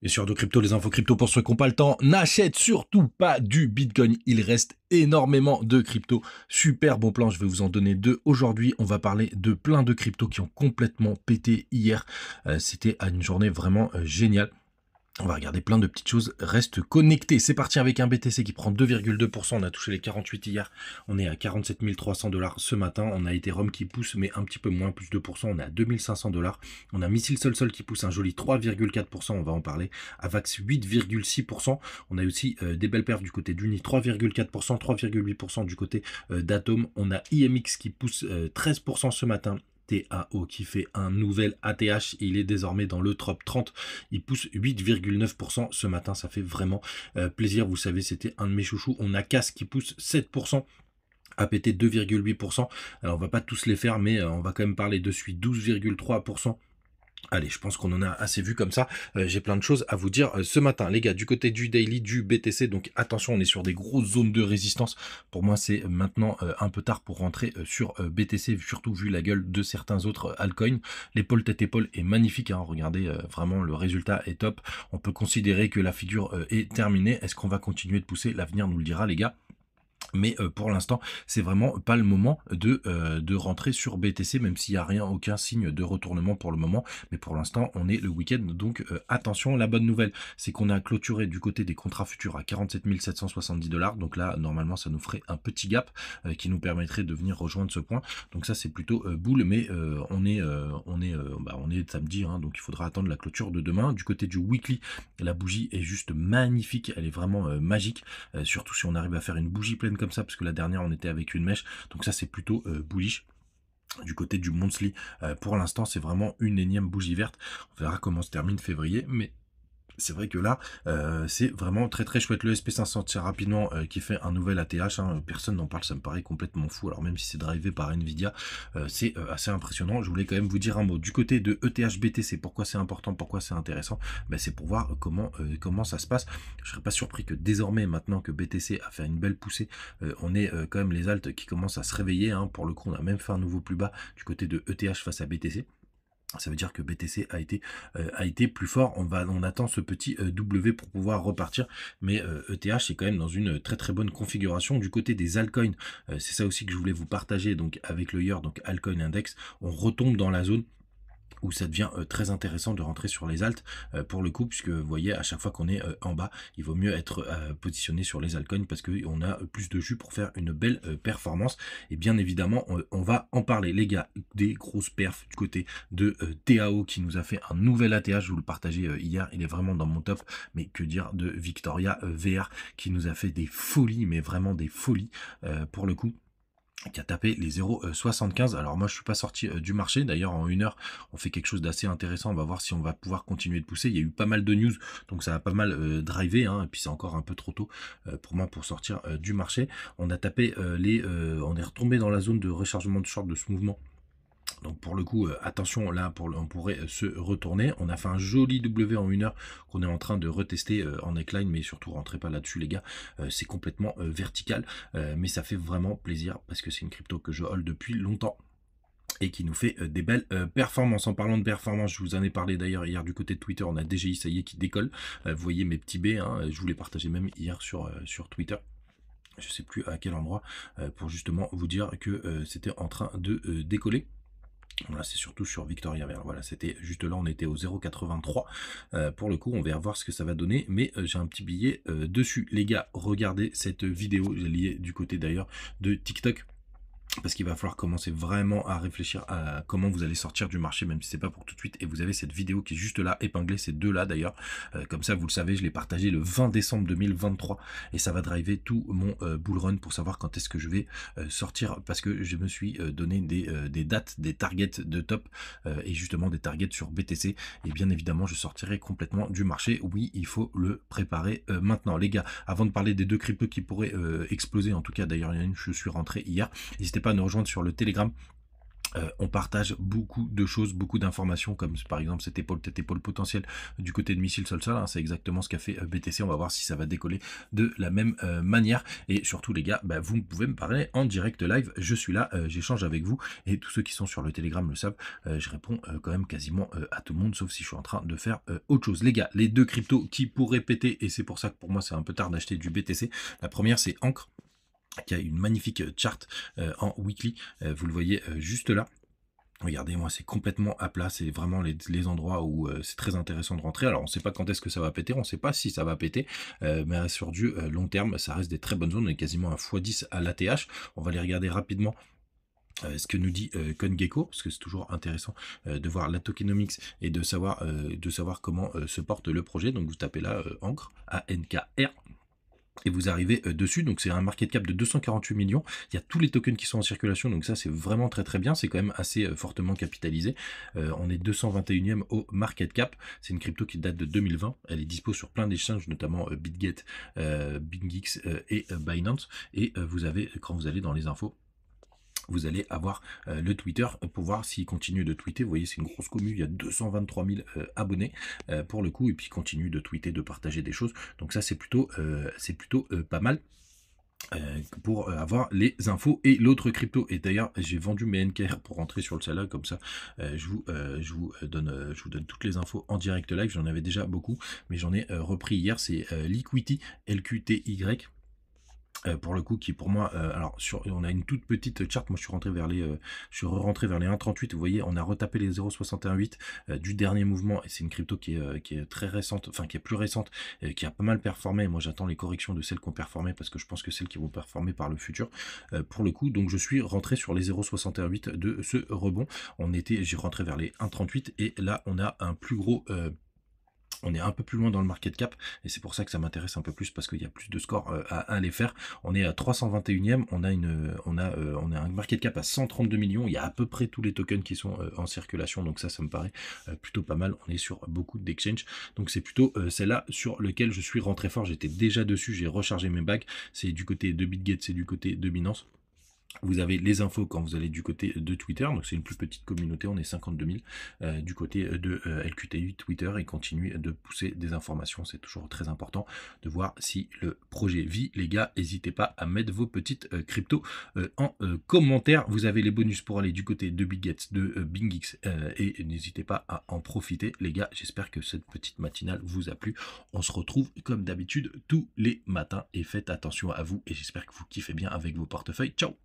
Et sur de crypto, les infos crypto pour ceux qui n'ont pas le temps, n'achète surtout pas du Bitcoin. Il reste énormément de crypto. Super bon plan, je vais vous en donner deux. Aujourd'hui, on va parler de plein de cryptos qui ont complètement pété hier. C'était une journée vraiment géniale. On va regarder plein de petites choses. Reste connecté. C'est parti avec un BTC qui prend 2,2%. On a touché les 48 hier. On est à 47 300 $ ce matin. On a Ethereum qui pousse, mais un petit peu moins, plus 2%. On est à 2500 $. On a Missile Sol qui pousse un joli 3,4%. On va en parler. Avax 8,6%. On a aussi des belles perfs du côté d'Uni 3,4%, 3,8% du côté d'Atom. On a IMX qui pousse 13% ce matin. TAO qui fait un nouvel ATH, il est désormais dans le top 30, il pousse 8,9% ce matin, ça fait vraiment plaisir, vous savez c'était un de mes chouchous. On a CAS qui pousse 7%, APT 2,8%, alors on va pas tous les faire mais on va quand même parler de suite, 12,3%. Allez, je pense qu'on en a assez vu comme ça. J'ai plein de choses à vous dire ce matin. Les gars, du côté du daily, du BTC, donc attention, on est sur des grosses zones de résistance. Pour moi, c'est maintenant un peu tard pour rentrer sur BTC, surtout vu la gueule de certains autres altcoins. L'épaule tête-épaule est magnifique. Hein. Regardez, vraiment, le résultat est top. On peut considérer que la figure est terminée. Est-ce qu'on va continuer de pousser? L'avenir nous le dira, les gars. Mais pour l'instant, c'est vraiment pas le moment de rentrer sur BTC, même s'il n'y a rien, aucun signe de retournement pour le moment. Mais pour l'instant, on est le week-end, donc attention. La bonne nouvelle, c'est qu'on a clôturé du côté des contrats futurs à 47 770 $. Donc là, normalement, ça nous ferait un petit gap qui nous permettrait de venir rejoindre ce point. Donc ça, c'est plutôt boule, mais on est samedi, hein, donc il faudra attendre la clôture de demain. Du côté du weekly, la bougie est juste magnifique, elle est vraiment magique, surtout si on arrive à faire une bougie pleine comme ça, parce que la dernière on était avec une mèche, donc ça c'est plutôt bullish. Du côté du monthly, pour l'instant c'est vraiment une énième bougie verte. On verra comment se termine février, mais c'est vrai que là, c'est vraiment très très chouette. Le SP500 tient rapidement qui fait un nouvel ATH. Hein, personne n'en parle, ça me paraît complètement fou. Alors même si c'est drivé par Nvidia, c'est assez impressionnant. Je voulais quand même vous dire un mot. Du côté de ETH BTC, pourquoi c'est important, pourquoi c'est intéressant, ben, c'est pour voir comment ça se passe. Je serais pas surpris que désormais, maintenant que BTC a fait une belle poussée, on ait quand même les alts qui commencent à se réveiller. Hein. Pour le coup, on a même fait un nouveau plus bas du côté de ETH face à BTC. Ça veut dire que BTC a été plus fort. On attend ce petit W pour pouvoir repartir. Mais ETH est quand même dans une très très bonne configuration. Du côté des altcoins, c'est ça aussi que je voulais vous partager. Donc avec le Year, donc Altcoin Index, on retombe dans la zone où ça devient très intéressant de rentrer sur les alts pour le coup, puisque vous voyez à chaque fois qu'on est en bas, il vaut mieux être positionné sur les altcoins parce qu'on a plus de jus pour faire une belle performance. Et bien évidemment, on va en parler, les gars, des grosses perfs du côté de TAO qui nous a fait un nouvel ATH, je vous le partageais hier, il est vraiment dans mon top, mais que dire de Victoria VR qui nous a fait des folies, mais vraiment des folies pour le coup, qui a tapé les 0,75. Alors moi je suis pas sorti du marché, d'ailleurs en une heure on fait quelque chose d'assez intéressant, on va voir si on va pouvoir continuer de pousser. Il y a eu pas mal de news, donc ça a pas mal drivé, hein, et puis c'est encore un peu trop tôt pour moi pour sortir du marché. On a tapé on est retombé dans la zone de rechargement de short de ce mouvement. Donc pour le coup, attention, là on pourrait se retourner. On a fait un joli W en une heure qu'on est en train de retester en neckline, mais surtout rentrez pas là-dessus les gars, c'est complètement vertical, mais ça fait vraiment plaisir parce que c'est une crypto que je hold depuis longtemps et qui nous fait des belles performances. En parlant de performance, je vous en ai parlé d'ailleurs hier du côté de Twitter, on a DGI, ça y est, qui décolle. Vous voyez mes petits B, hein, je vous les partageais même hier sur Twitter. Je sais plus à quel endroit, pour justement vous dire que c'était en train de décoller. Voilà, c'est surtout sur Victoria Vert. Voilà, c'était juste là, on était au 0,83. Pour le coup, on va voir ce que ça va donner, mais j'ai un petit billet dessus. Les gars, regardez cette vidéo, j'ai lié du côté d'ailleurs de TikTok. Parce qu'il va falloir commencer vraiment à réfléchir à comment vous allez sortir du marché, même si c'est pas pour tout de suite. Et vous avez cette vidéo qui est juste là, épinglée, ces deux là d'ailleurs. Comme ça, vous le savez, je l'ai partagé le 20 décembre 2023 et ça va driver tout mon bull run pour savoir quand est-ce que je vais sortir, parce que je me suis donné des dates, des targets de top et justement des targets sur BTC. Et bien évidemment, je sortirai complètement du marché. Oui, il faut le préparer maintenant, les gars. Avant de parler des deux cryptos qui pourraient exploser, en tout cas d'ailleurs, il y en a une, je suis rentré hier. N'hésitez pas à nous rejoindre sur le Telegram. On partage beaucoup de choses, beaucoup d'informations, comme par exemple cette épaule, tête épaule potentielle du côté de missile sol-sol, hein, c'est exactement ce qu'a fait BTC, on va voir si ça va décoller de la même manière, et surtout les gars, bah, vous pouvez me parler en direct live, je suis là, j'échange avec vous, et tous ceux qui sont sur le Telegram le savent, je réponds quand même quasiment à tout le monde, sauf si je suis en train de faire autre chose. Les gars, les deux cryptos qui pourraient péter, et c'est pour ça que pour moi c'est un peu tard d'acheter du BTC, la première c'est Ancre, qui a une magnifique chart en weekly, vous le voyez juste là. Regardez, moi c'est complètement à plat, c'est vraiment les endroits où c'est très intéressant de rentrer. Alors on ne sait pas quand est-ce que ça va péter, on ne sait pas si ça va péter, mais sur du long terme, ça reste des très bonnes zones, on est quasiment à x10 à l'ATH. On va les regarder rapidement. Ce que nous dit CoinGecko, parce que c'est toujours intéressant de voir la tokenomics et de savoir comment se porte le projet. Donc vous tapez là Ancre, ANKR, et vous arrivez dessus, donc c'est un market cap de 248 millions, il y a tous les tokens qui sont en circulation, donc ça c'est vraiment très très bien, c'est quand même assez fortement capitalisé, on est 221e au market cap, c'est une crypto qui date de 2020, elle est dispo sur plein d'échanges, notamment BitGet, BingX et Binance, et vous avez, quand vous allez dans les infos, vous allez avoir le Twitter pour voir s'il continue de tweeter. Vous voyez, c'est une grosse commu, il y a 223 000 abonnés pour le coup, et puis il continue de tweeter, de partager des choses. Donc ça, c'est plutôt pas mal. Pour avoir les infos et l'autre crypto. Et d'ailleurs, j'ai vendu mes NKR pour rentrer sur le salaire, comme ça je vous donne toutes les infos en direct live. J'en avais déjà beaucoup, mais j'en ai repris hier. C'est Liquity, LQTY. Pour le coup, qui pour moi, alors on a une toute petite charte. Moi je suis rentré vers les 1,38. Vous voyez, on a retapé les 0,618 du dernier mouvement, et c'est une crypto qui est très récente, enfin qui est plus récente, qui a pas mal performé. Moi j'attends les corrections de celles qui ont performé, parce que je pense que celles qui vont performer par le futur pour le coup. Donc je suis rentré sur les 0,618 de ce rebond. J'ai rentré vers les 1,38, et là on a un plus gros on est un peu plus loin dans le market cap, et c'est pour ça que ça m'intéresse un peu plus, parce qu'il y a plus de scores à aller faire. On est à 321e, on a un market cap à 132 millions, il y a à peu près tous les tokens qui sont en circulation, donc ça me paraît plutôt pas mal. On est sur beaucoup d'exchanges, donc c'est plutôt celle-là sur lequel je suis rentré fort. J'étais déjà dessus, j'ai rechargé mes bags, c'est du côté de BitGet, c'est du côté de Binance. Vous avez les infos quand vous allez du côté de Twitter, donc c'est une plus petite communauté, on est 52 000 du côté de LQTI Twitter, et continue de pousser des informations. C'est toujours très important de voir si le projet vit. Les gars, n'hésitez pas à mettre vos petites cryptos en commentaire. Vous avez les bonus pour aller du côté de BitGet, de BingX, et n'hésitez pas à en profiter. Les gars, j'espère que cette petite matinale vous a plu. On se retrouve comme d'habitude tous les matins, et faites attention à vous, et j'espère que vous kiffez bien avec vos portefeuilles. Ciao!